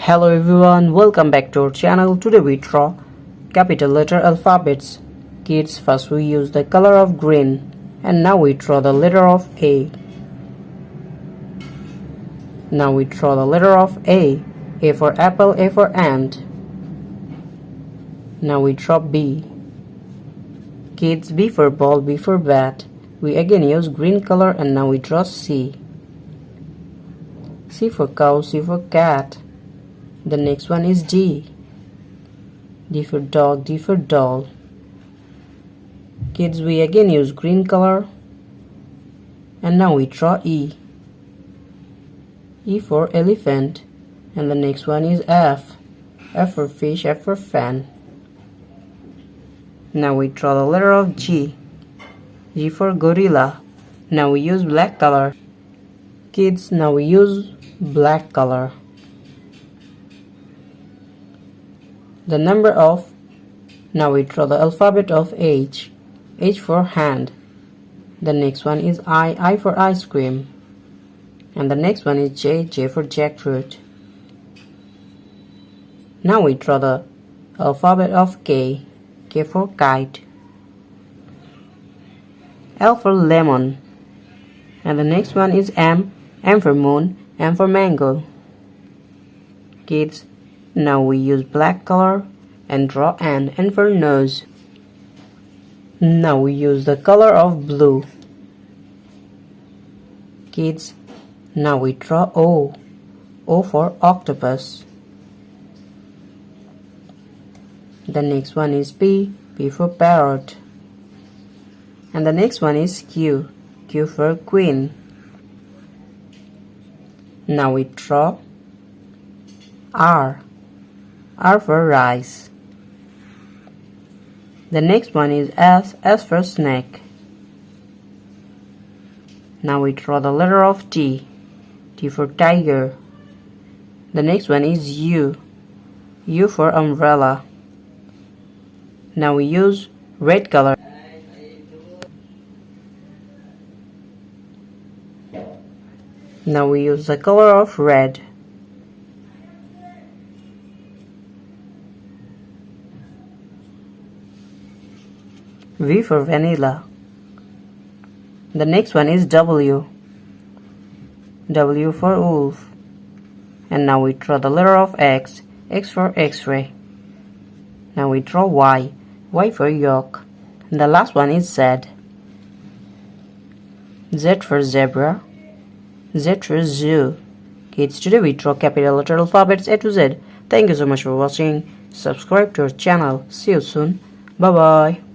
Hello everyone, welcome back to our channel. Today we draw capital letter alphabets. Kids, first we use the color of green, and now we draw the letter of A. Now we draw the letter of A. A for apple, A for ant. Now we draw B. Kids, B for ball, B for bat. We again use green color, and now we draw C. C for cow, C for cat. The next one is D. D for dog, D for doll. Kids, we again use green color, and now we draw E. E for elephant, and the next one is F. F for fish, F for fan. Now we draw the letter of G. G for gorilla. Now we use black color. Kids, now we use black color. The number of. Now we draw the alphabet of H. H for hand. The next one is I. I for ice cream. And the next one is J. J for jackfruit. Now we draw the alphabet of K. K for kite. L for lemon. And the next one is M. M for moon. M for mango. Kids, now we use black color and draw N. N for nose. Now we use the color of blue. Kids, now we draw O. O for octopus. The next one is P. P for parrot. And the next one is Q. Q for queen. Now we draw R. R for rice. The next one is S. S for snake. Now we draw the letter of T. T for tiger. The next one is U. U for umbrella. Now we use red color. Now we use the color of red. V for vanilla. The next one is W. W for wolf. And now we draw the letter of X. X for X-ray. Now we draw Y. Y for yolk. And the last one is Z. Z for zebra. Z for zoo. Kids, today we draw capital letter alphabets A to Z. Thank you so much for watching. Subscribe to our channel. See you soon. Bye bye.